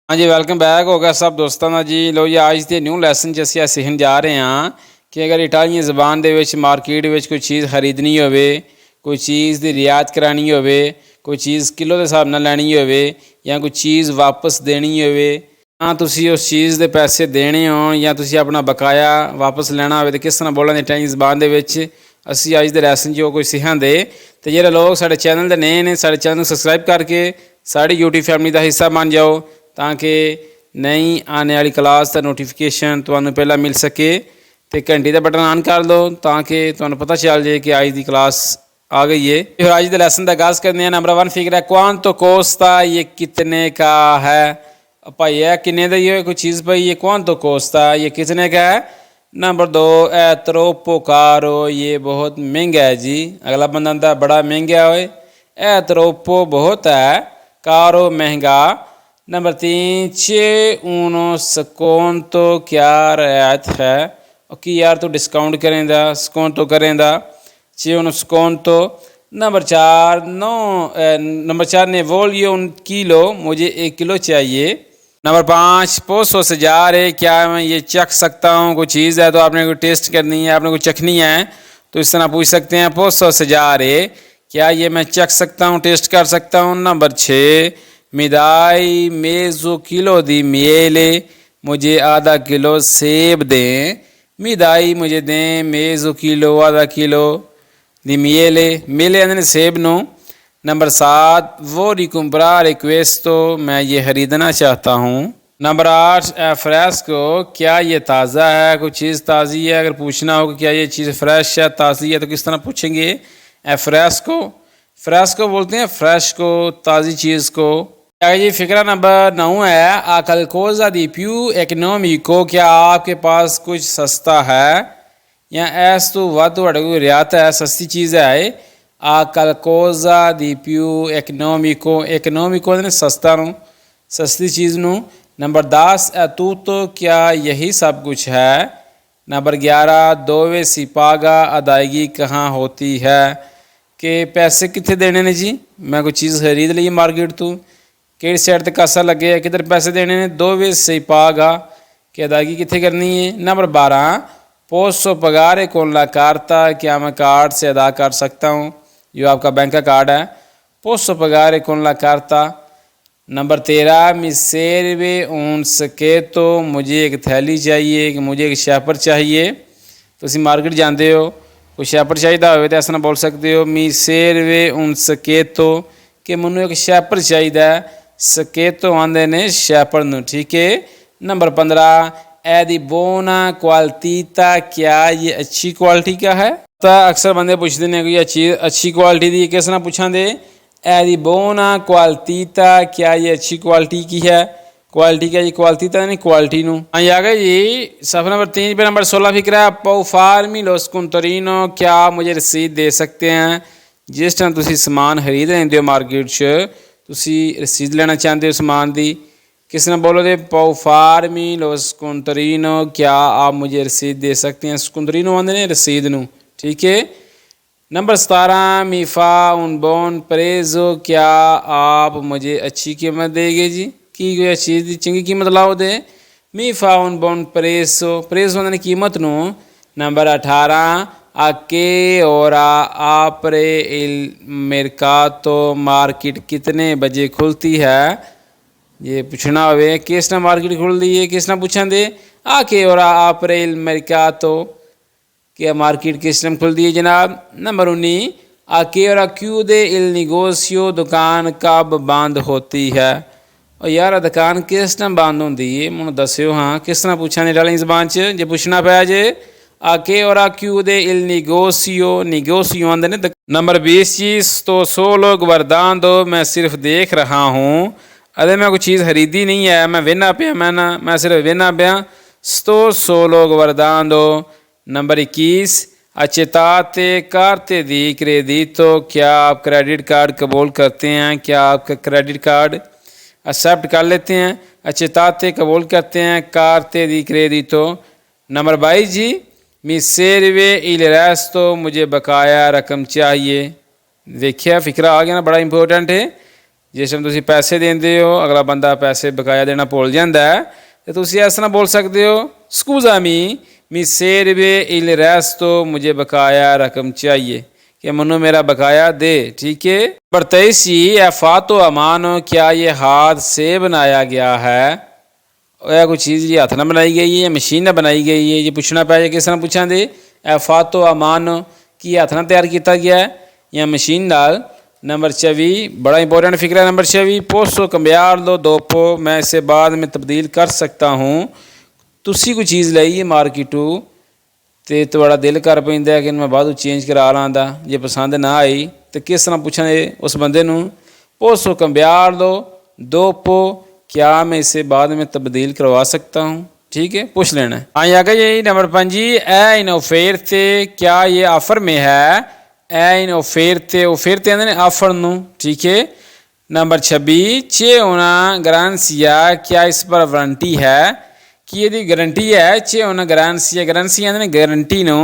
हाँ जी, welcome back हो गया सब दोस्तों का जी। लो जी, आज के न्यू लैसन च ਅਸੀਂ सीखन जा रहे हैं कि अगर इटालियन ज़बान ਦੇ ਵਿੱਚ मार्केट ਵਿੱਚ ਕੋਈ ਚੀਜ਼ ਖਰੀਦਣੀ ਹੋਵੇ, ਕੋਈ ਚੀਜ਼ ਦੀ ਰਿਆਤ ਕਰਾਣੀ ਹੋਵੇ, ਕੋਈ ਚੀਜ਼ ਕਿਲੋ ਦੇ ਹਿਸਾਬ ਨਾਲ ਲੈਣੀ ਹੋਵੇ ਜਾਂ ਕੋਈ ਚੀਜ਼ ਵਾਪਸ ਦੇਣੀ ਹੋਵੇ, ਤਾਂ ਤੁਸੀਂ ਉਸ ਚੀਜ਼ ਦੇ ਪੈਸੇ ਦੇਣੇ ਹੋਣ ਜਾਂ ਤੁਸੀਂ ਆਪਣਾ ਬਕਾਇਆ ਵਾਪਸ ਲੈਣਾ ਹੋਵੇ ਤਾਂ ਕਿਸ ਤਰ੍ਹਾਂ ਬੋਲਣਾ ਇਟਾਲੀਅਨ ਜ਼ਬਾਨ ਦੇ ਵਿੱਚ ਅਸੀਂ ਅੱਜ ਦੇ ਲੈਸਨ 'ਚ ਉਹ ਕੋਈ ਸਿਖਾਂਦੇ। ਤੇ ਜਿਹੜੇ ਲੋਕ ਸਾਡੇ ਚੈਨਲ ਦੇ ਨਏ ਨੇ, ਸਾਡੇ ਚੈਨਲ ਨੂੰ ਸਬਸਕ੍ਰਾइब ਕਰਕੇ ਸਾਡੀ यूट्यूब फैमिली का हिस्सा बन जाओ ताकि नई आने वाली क्लास का नोटिफिकेशन तुहानू पहला मिल सके। तो घंटी का बटन ऑन कर दो ताकि तुहानू पता चल जाए कि अज की क्लास आ गई है। फिर अज के लैसन का आगाज़ करते हैं। नंबर 1 फिगर है क्वांतो कोस्ता, ये कितने का है भाई? है किन्ने का ही कोई चीज़ भाई, ये क्वांतो कोस्ता, ये कितने का है। नंबर 2 है त्रोपो कारो, ये बहुत महंगा है जी। अगला बंदा था बड़ा महंगा होए, ए त्रोपो बहुत है, कारो महंगा। नंबर 3 छे ऊनो स्कोंतो, क्या रियायत है कि यार तू डिस्काउंट करेंदा, स्कोंतो करेंदा, छे ऊनो स्कोंतो। नंबर 4 ने वोलियो उन किलो, मुझे 1 किलो चाहिए। नंबर 5 पोसो से जा रहे, क्या मैं ये चख सकता हूँ? कोई चीज़ है तो आपने कोई टेस्ट करनी है, आपने कोई चखनी है तो इस तरह पूछ सकते हैं पोसो से जा रहे, क्या ये मैं चख सकता हूँ, टेस्ट कर सकता हूँ। नंबर 6 मिदाई मेज़ो किलो दी मेले, मुझे आधा किलो सेब दें। मिदाई मुझे दें, मेज़ो किलो आधा किलो दी मेले, मेले आंदे ने सेब नूं। नंबर 7 वो रिकुम्ब्रारे क्वेस्तो, मैं ये ख़रीदना चाहता हूँ। नंबर 8 फ्रेस्को, क्या ये ताज़ा है? कोई चीज़ ताज़ी है, अगर पूछना हो कि क्या ये चीज़ फ्रेश है, ताज़ी है, तो किस तरह पूछेंगे? फ्रेस्को, फ्रेस्को बोलते हैं फ्रेश को, ताज़ी चीज़ को। जी फिक्रा नंबर 9 है आ qualcosa di più economico, क्या आपके पास कुछ सस्ता है या ऐस तो वध तुहाडे कोई रियायत है, सस्ती चीज़ है। आ qualcosa di più economico, economico ने सस्ता नूं, सस्ती चीज़ नूं। नंबर 10 है tutto, क्या यही सब कुछ है। नंबर 11 dove si paga, अदायगी कहाँ होती है, कि पैसे कितने देने ने जी, मैं कोई चीज़ खरीद ली मार्केट तो कि साइड पर कासा लगे है, किधर पैसे देने ने, dove si paga, कि अदायगी कितने करनी है। नंबर 12 पोसो पगारे con la carta, क्या मैं कार्ड से अदा कर सकता हूँ, जो आपका बैंक का कार्ड है। पोसो पगारे con la carta। Number 13 mi serve un sacchetto, मुझे एक थैली चाहिए, कि मुझे एक शैपर चाहिए। तो तुम मार्केट जाते हो, कोई शैपर चाहिए हो तो इस तरह बोल सकते हो mi serve un sacchetto, कि मैनू एक शैपर चाहिए। सकेतो आंदे ने शैपर नूं, ठीक है। नंबर 15 ए दी बोना क्वालिटीता, क्या ये अच्छी क्वालिटी का है। तो अक्सर बंदे पूछते हैं कि ये चीज़ अच्छी क्वालिटी दी, किस तरह पूछा दे ए दी बोना क्वालिटीता, क्या ये अच्छी क्वालिटी की है। क्वालिटी क्या, ये क्वालिटीता नहीं क्वालिटी नूं। हाँ आ गए जी सफ़र नंबर 3 पे। नंबर 16 फिक्र है पो फार्मी लो स्कुंतरीनो, क्या आप मुझे रसीद दे सकते हैं। जिस टाइम तुसी समान खरीद लेंदे हो मार्केट च, तुसी रसीद लेना चाहते हो समान दी, किस ने बोलो दे पो फार्मी लो स्कुंतरीनो, क्या आप मुझे रसीद दे सकते हैं। स्कुंतरीनो आंदे ने रसीद नूं, ठीक है। नंबर 17 मीफा उन बोन प्रेजो, क्या आप मुझे अच्छी कीमत देंगे जी, की कोई चीज़ की चंगी कीमत लाओ दे। मीफा उन बोन प्रेसो, प्रेसो आंदे ने कीमत नूं। नंबर 18 आके और आपरे इल मेरकातो, मार्केट कितने बजे खुलती है। ये पूछना होवे किस ना मार्केट खुलती है, किस ना पूछा दे आके और आपरे इल मेरकातो, क्या मार्केट किस टाइम खुलती है जनाब। नंबर 19 आके और क्यू दे इल निगोसियो, दुकान कब बंद होती है। और यार दुकान किस टाइम बंद होती है, मैं दस्यो हाँ किस तरह पूछा ने इटालियन ज़बान च, जे पूछना पै जे आके और chiude il negozio, negozio आंदे ने। नंबर 20 चीज़ तो solo guardando, मैं सिर्फ देख रहा हूँ। अरे मैं कोई चीज़ खरीदी नहीं है, मैं वेना पिया, मैं सिर्फ वेना पिया। sto solo guardando। Number 21 accettate carte di credito, क्या आप क्रेडिट कार्ड कबूल करते हैं, क्या आपका क्रेडिट कार्ड एक्सेप्ट कर लेते हैं। accettate कबूल करते हैं, carte di credito। नंबर 22 जी मी सेरवे इल रेस्तो, मुझे बकाया रकम चाहिए। देखिए फिक्रा आ गया ना, बड़ा इंपॉर्टेंट है। ਜਿਸ ਟਾਈਮ ਤੁਸੀਂ ਪੈਸੇ ਦਿੰਦੇ ਹੋ ਅਗਲਾ ਬੰਦਾ ਪੈਸੇ ਬਕਾਇਆ ਦੇਣਾ ਭੁੱਲ ਜਾਂਦਾ ਹੈ ਤੇ ਤੁਸੀਂ ਇਸ ਤਰ੍ਹਾਂ ਬੋਲ ਸਕਦੇ ਹੋ ਸਕੂਜ਼ਾਮੀ मी serve il resto मुझे बकाया रकम चाहिए कि मनु मेरा बकाया दे। ठीक है। नंबर 23 है फातो अमानो क्या ये हाथ से बनाया गया है। यह कोई चीज़ जी हाथ ना बनाई गई है मशीन ना बनाई गई है। ये पूछना पाए किस तरह पूछा दे ए फातो अमानो कि हाथ ना तैयार किया गया है या मशीन नाल। नंबर 24 बड़ा इंपॉर्टेंट फिक्र है। नंबर 24 पोसो कम्बियार लो दोपो मैं इसे बाद में तब्दील कर सकता हूँ। ਤੁਸੀਂ ਕੋਈ ਚੀਜ਼ ਲਈ ਹੈ ਮਾਰਕੀਟੋਂ ਅਤੇ ਤੁਹਾਡਾ ਦਿਲ ਕਰ ਪੈਂਦਾ ਕਿ ਮੈਂ ਬਾਅਦ ਚੇਂਜ ਕਰਾ ਲਾਂਦਾ ਜੇ ਪਸੰਦ ਨਾ ਆਈ ਤਾਂ ਕਿਸ ਤਰ੍ਹਾਂ ਪੁੱਛਾਂਗੇ ਉਸ ਬੰਦੇ ਨੂੰ पोसो cambiar लो dopo क्या मैं इसे बाद में तब्दील करवा सकता हूँ। ठीक है पूछ लेना। हाँ आगे यही नंबर 5 ए इन ऑफेरते क्या ये ऑफर में है। ए इन ऑफेरते ऑफेरते ने ऑफर नू। ठीक है। नंबर 26 c'è una garanzia क्या इस पर वारंटी है कि यदि गारंटी है c'è una garanzia garanzia ने गारंटी नो।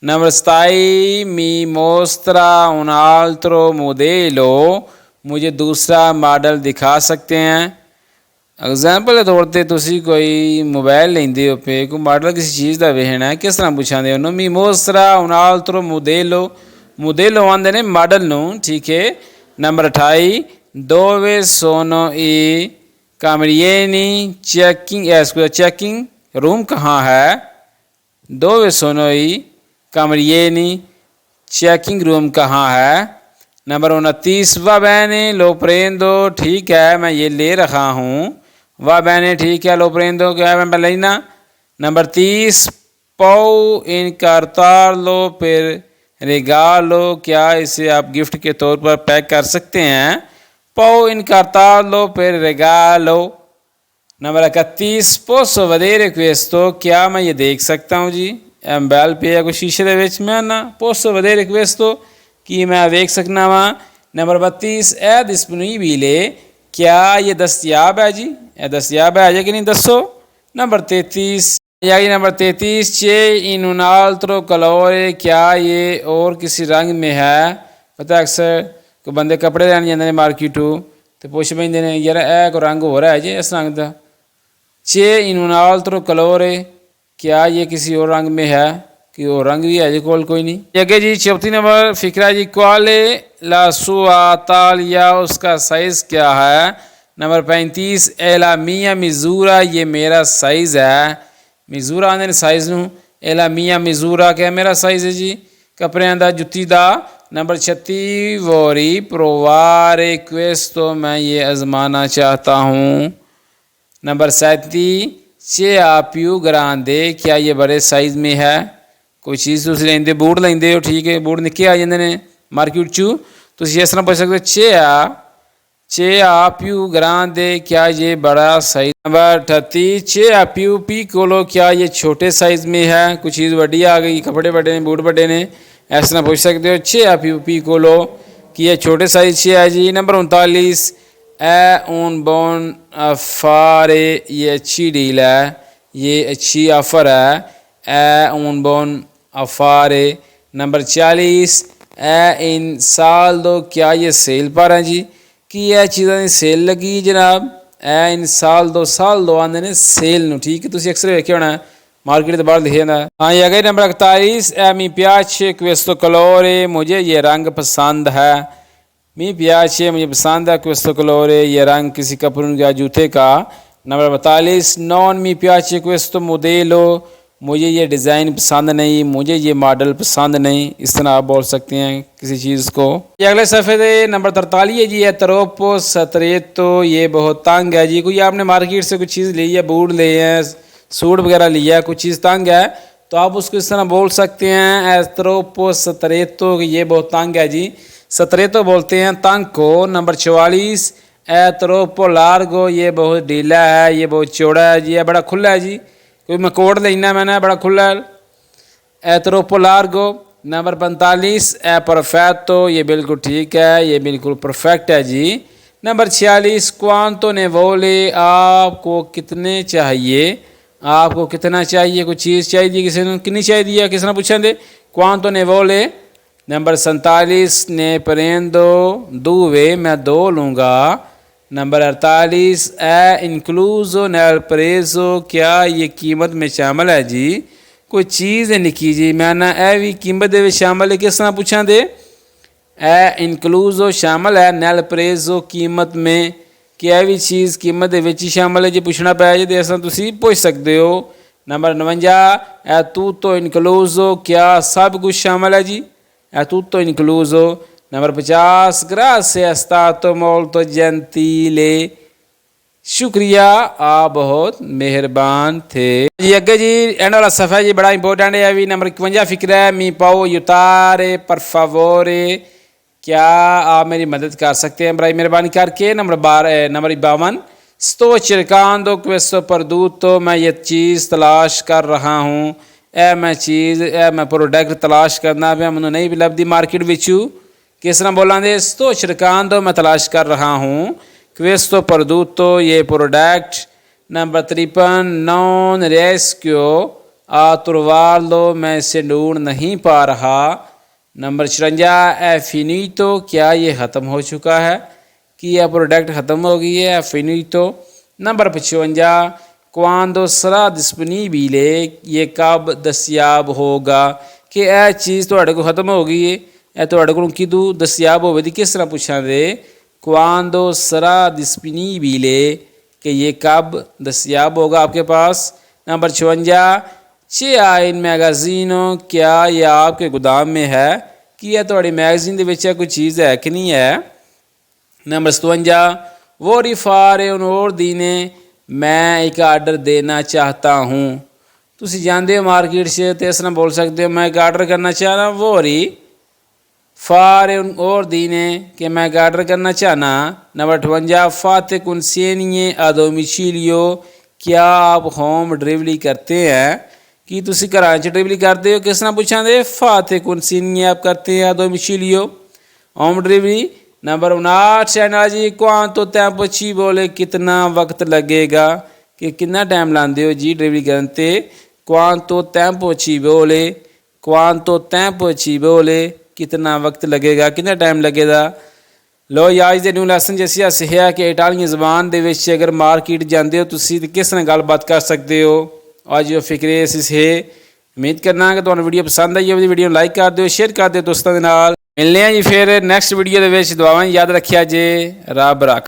Number 27 mi mostra un altro modello मुझे दूसरा मॉडल दिखा सकते हैं। एग्जाम्पल के तौर पर तुसी कोई मोबाइल लेंदे हो पे कोई मॉडल किसी चीज़ का वेखना है किस तरह पूछांदे हो मी mostra un altro modello modello आंदे ने मॉडल नो। ठीक है। नंबर 28 dove sono i कामरियनी चेकिंग रूम कहाँ है। dove sono i कामरियनी चेकिंग रूम कहाँ है। Number 29 va bene lo prendo ठीक है मैं ये ले रहा हूँ। va bene ठीक है lo prendo क्या है मैं लेना। Number 30 può incartarlo per regalo क्या इसे आप गिफ्ट के तौर पर पैक कर सकते हैं। può incartarlo per regalo। Number 31 posso vedere questo क्या मैं ये देख सकता हूँ जी मोबाइल पे या कोई शीशे के विच मैं ना posso vedere questo कि मैं देख सकना वा। नंबर 32 è disponibile क्या ये दस्तियाब है जी ये दस्तियाब है कि नहीं दसो। Number 33 number 33 c'è in un altro colore क्या ये और किसी रंग में है। पता अक्सर कोई बंदे कपड़े लैन जाते हैं मार्केटों तो पुछ पैंदे ने यार ए कोई रंग हो रहा है जी इस रंग का। c'è in un altro colore क्या ये किसी और रंग में है कि और रंग भी है जी कोई नहीं। आगे जी 34 नंबर फिक्रा जी quale la sua taglia उसका साइज़ क्या है। नंबर 35 è la mia misura ये मेरा साइज़ है। मिजूरा आंदे साइज़ नू è la mia misura क्या मेरा साइज़ है जी कपड़े का जुत्ती का। नंबर 36 vorrei provare questo मैं ये आजमाना चाहता हूँ। नंबर 37 c'è più grande क्या ये बड़े साइज़ में है। कोई चीज़ तुम लेंदे बूट लेंदे हो ठीक है बूट निक्के आ जाते हैं मार्केट चू तुम इस तरह पूछ सकते c'è più grande क्या ये बड़ा size. Number 38 c'è più piccolo क्या ये छोटे साइज़ में है। कुछ चीज़ बड़ी आ गई कपड़े बड़े ने बूट बड़े ने इस तरह पूछ सकते हो c'è più piccolo कि ये छोटे साइज़ से है जी। नंबर 39 è un buon affare ये अच्छी डील है ये अच्छी ऑफ़र है è un buon affare। Number 40 è in saldo क्या ये सेल पर है जी कि यह चीज़ों की सेल लगी जनाब è in saldo आंदे ने सेल नू। ठीक है तुम अक्सर वेखे होना मार्केट के बाहर लिखे ना। हाँ ये अगर number 41 mi piace questo colore मुझे ये रंग पसंद है। mi piace मुझे पसंद है questo colore ये रंग किसी कपड़ों या जूते का। Number 42 non mi piace questo modello मुझे ये डिज़ाइन पसंद नहीं मुझे ये मॉडल पसंद नहीं। इस तरह आप बोल सकते हैं किसी चीज़ को। ये अगले सफ़े दे नंबर 43 है जी है troppo stretto ये बहुत तंग है जी। कोई आपने मार्केट से कुछ चीज़ ली है बूट लिए हैं सूट वगैरह लिया है कुछ चीज़ तंग है तो आप उसको इस तरह बोल सकते हैं troppo stretto कि ये बहुत तंग है जी stretto बोलते हैं तंग को। नंबर 44 troppo largo ये बहुत ढीला है ये बहुत चौड़ा है जी ये बड़ा खुला है जी कोई मैं कोट लेना मैंने बड़ा खुला है troppo largo। नंबर 45 è perfetto ये बिल्कुल ठीक है ये बिल्कुल परफेक्ट है जी। नंबर 46 quanto ne vuole आपको कितने चाहिए आपको कितना चाहिए कोई चीज़ चाहिए किसी ने कितनी चाहिए किसी ने पूछा दे quanto ne vuole नंबर 47 ने परेंदो दुवे मैं 2 लूँगा। नंबर 48 ए इंक्लूजो नैल प्रेजो क्या ये कीमत में शामिल है जी। कोई चीज़ लिखी जी मैं ना ए भी कीमत दे शामिल है। किस तरह पूछा दे ए इंक्लूजो शामिल है नैल प्रेजो कीमत में कि ए भी चीज़ कीमत दे विच शामिल है जी पूछना पाया जी तो इस तरह तुसी पूछ सकते हो। नंबर 49 ए tutto incluso क्या सब कुछ शामिल है जी è tutto incluso। Number 50 grazie è stato molto gentile शुक्रिया आप बहुत मेहरबान थे जी। अगे जी एंड वाला सफ़ा जी बड़ा इंपॉर्टेंट है अभी। नंबर 51 फिक्र है मी पाओ युतारे पर favore क्या आप मेरी मदद कर सकते हैं बड़ी मेहरबानी करके। Number 52 sto cercando questo prodotto मैं ये चीज़ तलाश कर रहा हूँ। ए मैं चीज़ ए मैं प्रोडक्ट तलाश करना पे मैंने नहीं भी लभदी मार्केट विचू। किस तरह बोला दे sto cercando मैं तलाश कर रहा हूँ questo prodotto ये product. Number 53 non riesco a trovarlo मैं इसे ढूंढ नहीं पा रहा। नंबर 54 è finito क्या ये ख़त्म हो चुका है कि यह प्रोडक्ट ख़त्म हो गई है finito। Number 55 quando sarà disponibile ये कब दस्याब होगा कि यह चीज़ तुहाडे को ख़त्म हो गई है यह तुहाडे को किदू दस्याब होगी किस तरह पूछा दे quando sarà disponibile कि ये कब दस्याब होगा आपके पास। नंबर 56 c'è in magazzino क्या यह आपके गोदाम में है कि यह तुहाडी मैगजीन दे विच कोई चीज़ है कि नहीं है। Number 57 vorrei fare un ordine मैं एक आर्डर देना चाहता हूँ। तुसी जानते हो मार्केट से तो इस तरह बोल सकते हो मैं एक आर्डर करना चाह रहा हूँ vorrei fare un ordine कि मैं एक आर्डर करना चाहना। Number 58 fate consegne a domicilio क्या आप होम डिलीवरी करते हैं कि तुसी घरां च डिलीवरी करते हो। किस तरह पूछा दे fate consegne आप करते हैं a domicilio home delivery. Number 59 channel जी quanto tempo ci बोले कितना वक्त लगेगा कि कितना टाइम लाते हो जी डिलीवरी करने ते quanto tempo ci बोले quanto tempo ci बोले कितना वक्त लगेगा कितना टाइम लगेगा। लो याज दे न्यू लैसन जैसी सिखिया कि इटालियन ज़बान दे विच अगर मार्केट जाते हो तुसी किस तरह गलबात कर सकते हो। आज जो फिक्रे से उम्मीद करना कि तुहानू वीडियो पसंद आई होगी वीडियो लाइक कर दो शेयर कर दो दोस्तों के नाल। मिलने हैं जी फिर नैक्सट वीडियो के दुआवां याद रखिया जे रब रख।